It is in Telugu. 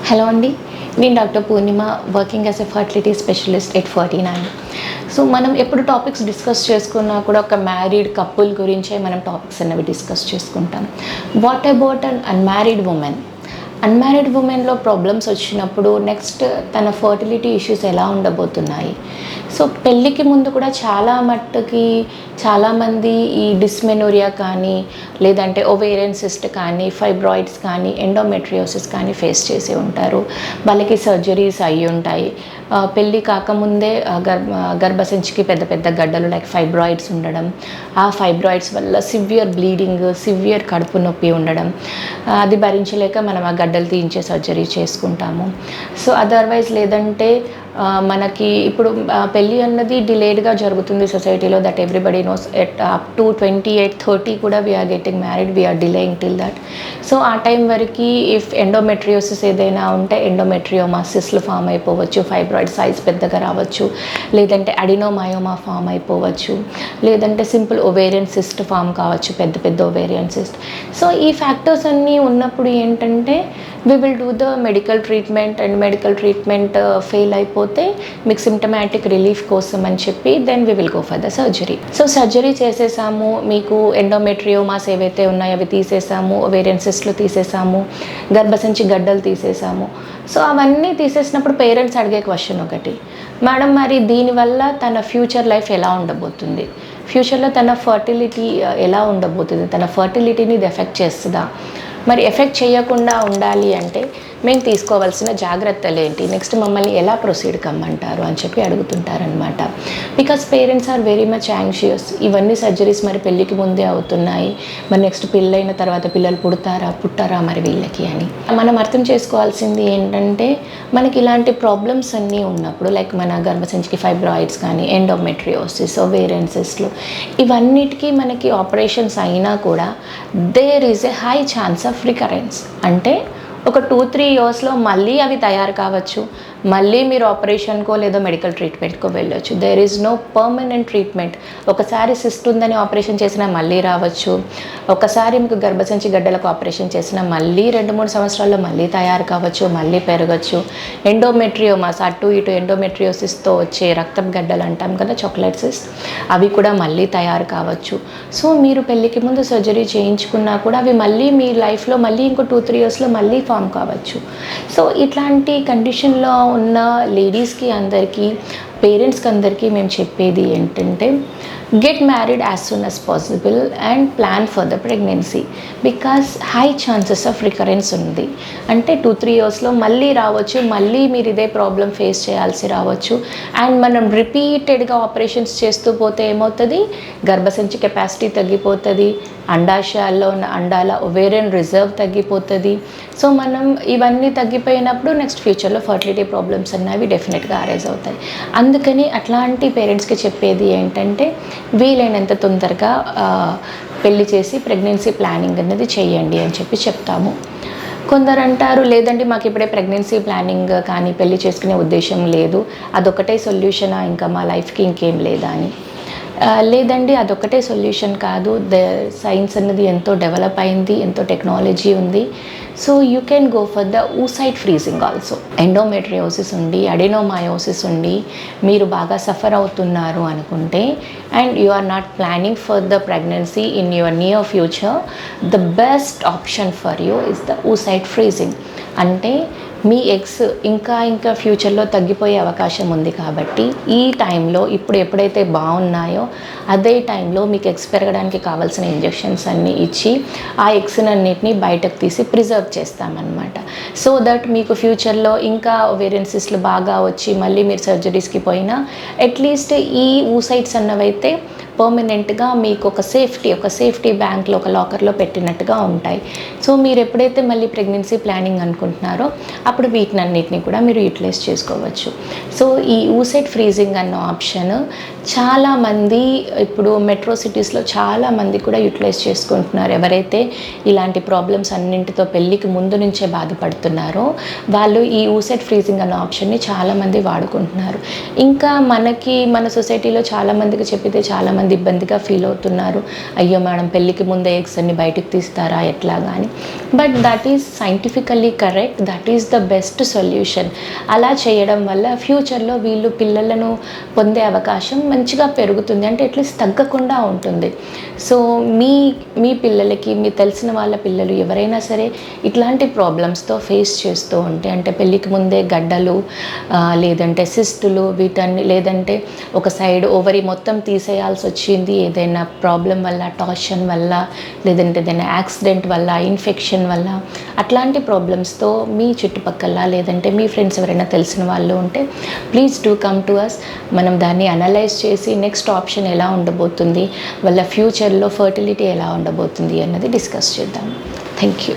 హలో అండి, నేను doctor Purnima, working as a fertility specialist at 49. So మనం ఎప్పుడు టాపిక్స్ డిస్కస్ చేసుకున్నా కూడా ఒక మ్యారీడ్ కపుల్ గురించే మనం టాపిక్స్ అనేవి డిస్కస్ చేసుకుంటాం. What about un unmarried women? Unmarried ఉమెన్లో ప్రాబ్లమ్స్ వచ్చినప్పుడు నెక్స్ట్ తన ఫర్టిలిటీ ఇష్యూస్ ఎలా ఉండబోతున్నాయి? సో పెళ్ళికి ముందు కూడా చాలా మట్టుకి చాలామంది ఈ డిస్మెనోరియా కానీ, లేదంటే ఓవేరియన్ సిస్ట్ కానీ, ఫైబ్రాయిడ్స్ కానీ, ఎండోమెట్రియోసిస్ కానీ ఫేస్ చేసి ఉంటారు. వాళ్ళకి సర్జరీస్ అయ్యి ఉంటాయి. పెళ్ళి కాకముందే గర్భసంచికి పెద్ద పెద్ద గడ్డలు లైక్ ఫైబ్రాయిడ్స్ ఉండడం, ఆ ఫైబ్రాయిడ్స్ వల్ల సివియర్ బ్లీడింగ్, సివియర్ కడుపు నొప్పి ఉండడం, అది భరించలేక మనం ఆ గడ్డలు తీయించే సర్జరీ చేసుకుంటాము. సో అదర్వైజ్ లేదంటే మనకి ఇప్పుడు పెళ్ళి అన్నది డిలేడ్గా జరుగుతుంది సొసైటీలో, that everybody knows. At up to 28-30 కూడా we're getting married, we're delaying till that. So ఆ టైం వరకు ఇఫ్ ఎండోమెట్రియోసిస్ ఏదైనా ఉంటే ఎండోమెట్రియోమా సిస్లు ఫామ్ అయిపోవచ్చు, ఫైబ్రాయిడ్ సైజ్ పెద్దగా రావచ్చు, లేదంటే అడినోమయోమా ఫామ్ అయిపోవచ్చు, లేదంటే సింపుల్ ఓవేరియన్ సిస్ట్ ఫామ్ కావచ్చు, పెద్ద పెద్ద ఓవేరియన్ సిస్ట్. సో ఈ ఫ్యాక్టర్స్ అన్నీ ఉన్నప్పుడు ఏంటంటే we will do the medical treatment, and medical treatment fail అయిపోతే మీకు సిమ్టమాటిక్ రిలీఫ్ కోసం అని చెప్పి then we will go for the surgery. So surgery చేసేసాము, మీకు ఎండోమెట్రియోమాస్ ఏవైతే ఉన్నాయో అవి తీసేసాము, ఓవేరియన్ సిస్ట్లు తీసేసాము, గర్భసంచి గడ్డలు తీసేసాము. సో అవన్నీ తీసేసినప్పుడు పేరెంట్స్ అడిగే క్వశ్చన్ ఒకటి, మేడం మరి దీనివల్ల తన ఫ్యూచర్ లైఫ్ ఎలా ఉండబోతుంది, ఫ్యూచర్లో తన ఫర్టిలిటీ ఎలా ఉండబోతుంది, తన ఫర్టిలిటీని ఇది ఎఫెక్ట్ చేస్తుందా? మరి ఎఫెక్ట్ చేయకుండా ఉండాలి అంటే మేము తీసుకోవాల్సిన జాగ్రత్తలు ఏంటి, నెక్స్ట్ మమ్మల్ని ఎలా ప్రొసీడ్ కమ్మంటారు అని చెప్పి అడుగుతుంటారనమాట. Because parents are very much anxious. ఇవన్నీ సర్జరీస్ మరి పెళ్ళికి ముందే అవుతున్నాయి, మరి నెక్స్ట్ పెళ్ళైన తర్వాత పిల్లలు పుట్టారా మరి వీళ్ళకి అని. మనం అర్థం చేసుకోవాల్సింది ఏంటంటే మనకి ఇలాంటి ప్రాబ్లమ్స్ అన్నీ ఉన్నప్పుడు లైక్ మన గర్భసంచికి ఫైబ్రాయిడ్స్ కానీ, ఎండోమెట్రియోసిస్, ఓవేరియన్ సిస్ట్లు, ఇవన్నిటికీ మనకి ఆపరేషన్స్ అయినా కూడా there is a high chance of recurrence. అంటే ఒక 2-3 ఇయర్స్లో మళ్ళీ అవి తయారు కావచ్చు, మళ్ళీ మీరు ఆపరేషన్కో లేదో మెడికల్ ట్రీట్మెంట్కో వెళ్ళొచ్చు. There is no permanent treatment. ఒకసారి సిస్ట్ ఉందని ఆపరేషన్ చేసినా మళ్ళీ రావచ్చు, ఒకసారి మీకు గర్భసంచి గడ్డలకు ఆపరేషన్ చేసినా మళ్ళీ 2-3 సంవత్సరాల్లో మళ్ళీ తయారు కావచ్చు, మళ్ళీ పెరగచ్చు. ఎండోమెట్రియోమాస్, అటు ఇటు ఎండోమెట్రియోసిస్తో వచ్చే రక్తపు గడ్డలు అంటాం కదా, చాక్లెట్ సిస్ట్, అవి కూడా మళ్ళీ తయారు కావచ్చు. సో మీరు పెళ్ళికి ముందు సర్జరీ చేయించుకున్నా కూడా అవి మళ్ళీ మీ లైఫ్లో మళ్ళీ ఇంకో 2-3 ఇయర్స్లో మళ్ళీ ఫామ్ కావచ్చు. సో ఇట్లాంటి కండిషన్లో ఉన్న లేడీస్కి అందరికీ, పేరెంట్స్కి అందరికీ మేము చెప్పేది ఏంటంటే get married as soon as possible and plan for the pregnancy. Because high chances of recurrence ఉంది. అంటే 2-3 ఇయర్స్లో మళ్ళీ రావచ్చు, మళ్ళీ మీరు ఇదే ప్రాబ్లం ఫేస్ చేయాల్సి రావచ్చు. అండ్ మనం రిపీటెడ్గా ఆపరేషన్స్ చేస్తూ పోతే ఏమవుతుంది, గర్భసంచి కెపాసిటీ తగ్గిపోతుంది, అండాశయాల్లో ఉన్న అండాల ఓవేరియన్ రిజర్వ్ తగ్గిపోతుంది. సో మనం ఇవన్నీ తగ్గిపోయినప్పుడు నెక్స్ట్ ఫ్యూచర్లో ఫర్టిలిటీ ప్రాబ్లమ్స్ అన్నవి డెఫినెట్గా అరైజ్ అవుతాయి. అందుకని అట్లాంటి పేరెంట్స్కి చెప్పేది ఏంటంటే వీలైనంత తొందరగా పెళ్లి చేసి ప్రెగ్నెన్సీ ప్లానింగ్ అనేది చేయండి అని చెప్పి చెప్తాము. కొందరు అంటారు లేదండి మాకు ఇప్పుడే ప్రెగ్నెన్సీ ప్లానింగ్ కానీ పెళ్లి చేసుకునే ఉద్దేశం లేదు, అదొకటే సొల్యూషనా, ఇంకా మా లైఫ్కి ఇంకేం లేదా అని. లేదండి, అదొక్కటే సొల్యూషన్ కాదు. సైన్స్ అన్నది ఎంతో డెవలప్ అయింది, ఎంతో టెక్నాలజీ ఉంది. So you can go for the oocyte freezing also. Endometriosis ఉండి, అడెనోమయోసిస్ ఉండి మీరు బాగా సఫర్ అవుతున్నారు అనుకుంటే and you are not planning for the pregnancy in your near future, the best option for you is the oocyte freezing. అంటే మీ ఎగ్స్ ఇంకా ఫ్యూచర్లో తగ్గిపోయే అవకాశం ఉంది కాబట్టి ఈ టైంలో ఇప్పుడు ఎప్పుడైతే బాగున్నాయో అదే టైంలో మీకు ఎగ్స్ పెరగడానికి కావాల్సిన ఇంజెక్షన్స్ అన్నీ ఇచ్చి ఆ ఎగ్స్ అన్నిటిని బయటకు తీసి ప్రిజర్వ్ చేస్తామన్నమాట. సో దట్ మీకు ఫ్యూచర్లో ఇంకా ఓవేరియన్ సిస్ట్లు బాగా వచ్చి మళ్ళీ మీరు సర్జరీస్కి పోయినా అట్లీస్ట్ ఈ ఊసైట్స్ అన్నవైతే పర్మనెంట్గా మీకు ఒక సేఫ్టీ బ్యాంక్లో, ఒక లాకర్లో పెట్టినట్టుగా ఉంటాయి. సో మీరు ఎప్పుడైతే మళ్ళీ ప్రెగ్నెన్సీ ప్లానింగ్ అనుకుంటున్నారో అప్పుడు వీటినన్నిటిని కూడా మీరు యూటిలైజ్ చేసుకోవచ్చు. సో ఈ ఊసైట్ ఫ్రీజింగ్ అన్న ఆప్షన్ చాలామంది ఇప్పుడు మెట్రో సిటీస్లో చాలామంది కూడా యూటిలైజ్ చేసుకుంటున్నారు. ఎవరైతే ఇలాంటి ప్రాబ్లమ్స్ అన్నింటితో పెళ్ళికి ముందు నుంచే బాధపడుతున్నారో వాళ్ళు ఈ ఊసెట్ ఫ్రీజింగ్ అనే ఆప్షన్ని చాలామంది వాడుకుంటున్నారు. ఇంకా మన సొసైటీలో చాలామందికి చెప్పితే చాలామంది ఇబ్బందిగా ఫీల్ అవుతున్నారు. అయ్యో మేడం పెళ్ళికి ముందే ఎగ్స్ అన్ని బయటకు తీస్తారా ఎట్లా కానీ. But that is scientifically correct, that is the best solution. అలా చేయడం వల్ల ఫ్యూచర్లో వీళ్ళు పిల్లలను పొందే అవకాశం మంచిగా పెరుగుతుంది, అంటే అట్లీస్ట్ తగ్గకుండా ఉంటుంది. సో మీ పిల్లలకి, మీ తెలిసిన వాళ్ళ పిల్లలు ఎవరైనా సరే ఇట్లాంటి ప్రాబ్లమ్స్తో ఫేస్ చేస్తూ ఉంటే, అంటే పెళ్ళికి ముందే గడ్డలు లేదంటే సిస్టులు లేదంటే ఒక సైడ్ ఓవరీ మొత్తం తీసేయాల్సి వచ్చింది ఏదైనా ప్రాబ్లం వల్ల, టార్షన్ వల్ల, లేదంటే ఏదైనా యాక్సిడెంట్ వల్ల, ఇన్ఫెక్షన్ వల్ల, అట్లాంటి ప్రాబ్లమ్స్తో మీ చుట్టుపక్కల లేదంటే మీ ఫ్రెండ్స్ ఎవరైనా తెలిసిన వాళ్ళు ఉంటే please do come to us. మనం దాన్ని అనలైజ్ చేసి నెక్స్ట్ ఆప్షన్ ఎలా ఉండబోతుంది, వాళ్ళ ఫ్యూచర్లో ఫర్టిలిటీ ఎలా ఉండబోతుంది అన్నది డిస్కస్ చేద్దాం. Thank you.